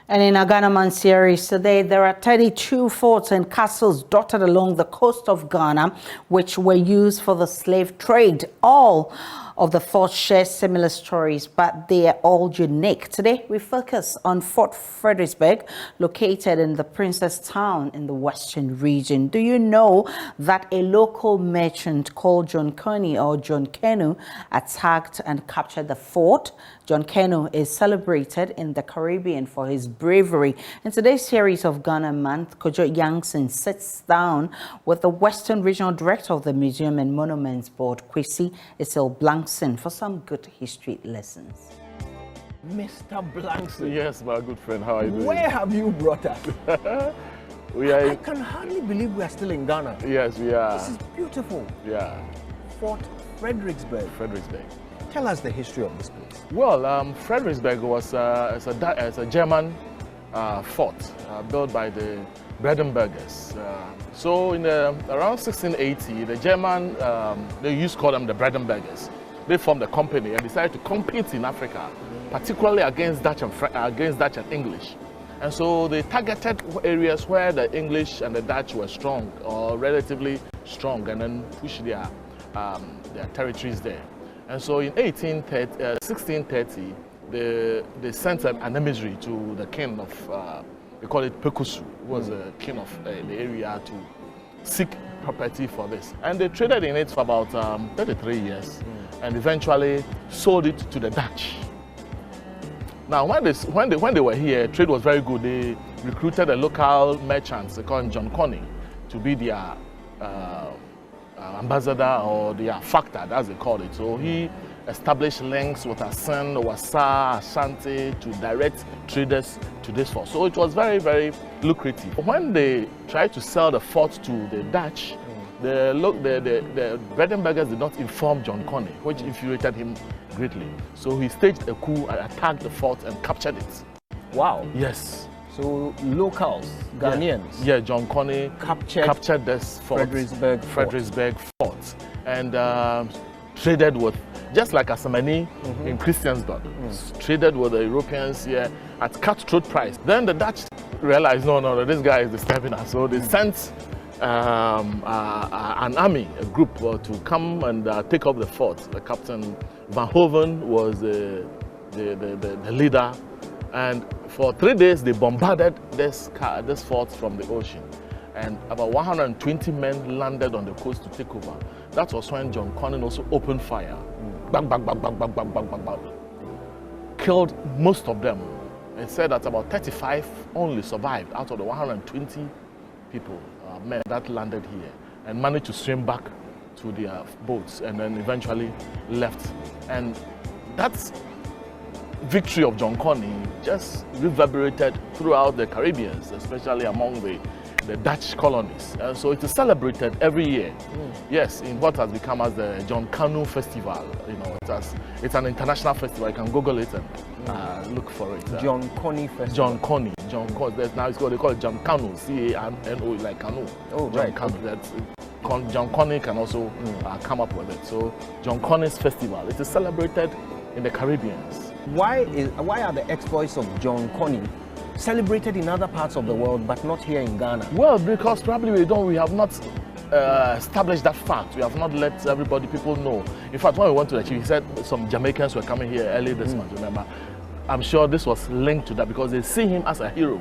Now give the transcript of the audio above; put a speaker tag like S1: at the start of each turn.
S1: And in our Ghana Man series today, there are 32 forts and castles dotted along the coast of Ghana, which were used for the slave trade. All of the forts share similar stories, but they are all unique. Today, we focus on Fort Fredericksburg, located in the Princess Town in the Western region. Do you know that a local merchant called John Coney or John Canoe attacked and captured the fort? John Canoe is celebrated in the Caribbean for his bravery. In today's series of Ghana Month, Kojo Yangson sits down with the Western Regional Director of the Museum and Monuments Board, Kwesi Isil Blankson, for some good history lessons.
S2: Mr. Blankson.
S3: Yes, my good friend. How are you doing?
S2: Where have you brought us? I can hardly believe we are still in Ghana.
S3: Yes, we are.
S2: This is beautiful.
S3: Yeah.
S2: Fort Fredericksburg.
S3: Fredericksburg.
S2: Tell us the history of this place.
S3: Well, Fredericksburg was a German fort built by the Bredenbergers. So in around 1680, the German, they used to call them the Bredenbergers. They formed a company and decided to compete in Africa, particularly against Dutch and English. And so they targeted areas where the English and the Dutch were strong or relatively strong, and then pushed their territories there. And so in 1630, they sent an emissary to the king of, they call it Pekusu, who was the king of the area, to seek property for this. And they traded in it for about 33 years and eventually sold it to the Dutch. Now, when they were here, trade was very good. They recruited the local merchants, they call him John Coney, to be their ambassador or their factor, as they call it. So he established links with Asen, Wasa, Ashanti to direct traders to this fort. So it was very, very lucrative. When they tried to sell the fort to the Dutch, the Bredenbergers did not inform John Coney, which infuriated him greatly. So he staged a coup and attacked the fort and captured it.
S2: Wow.
S3: Yes.
S2: So locals, Ghanaians,
S3: yeah, John Coney captured this fort,
S2: Fredericksburg
S3: fort, and traded with, just like Asamani in Christiansburg, traded with the Europeans here at cutthroat price. Then the Dutch realized, no, this guy is disturbing us. So they sent an army, a group, to come and take up the fort. The captain Van Hoven was the leader. And for 3 days, they bombarded this fort from the ocean. And about 120 men landed on the coast to take over. That was when John Coney also opened fire. Bang, bang, bang, bang, bang, bang, bang, bang, bang. Killed most of them. It said that about 35 only survived out of the 120 people, men that landed here, and managed to swim back to their boats and then eventually left. And that's victory of John Coney just reverberated throughout the Caribbean, especially among the Dutch colonies. And so it is celebrated every year. Yes, in what has become as the John Canoe Festival. You know, it's an international festival. You can Google it and look for it.
S2: John Coney Festival.
S3: John Coney. Now they call it John Canoe, C-A-N-O, like canoe.
S2: Oh,
S3: John
S2: right.
S3: Canoe. Okay. John Coney can also come up with it. So John Coney's Festival. It is celebrated in the Caribbean.
S2: Why are the exploits of John Coney celebrated in other parts of the world but not here in Ghana?
S3: Well, because probably we have not established that fact. We have not let people know. In fact, when we went to the chief, he said some Jamaicans were coming here early this month, remember? I'm sure this was linked to that because they see him as a hero.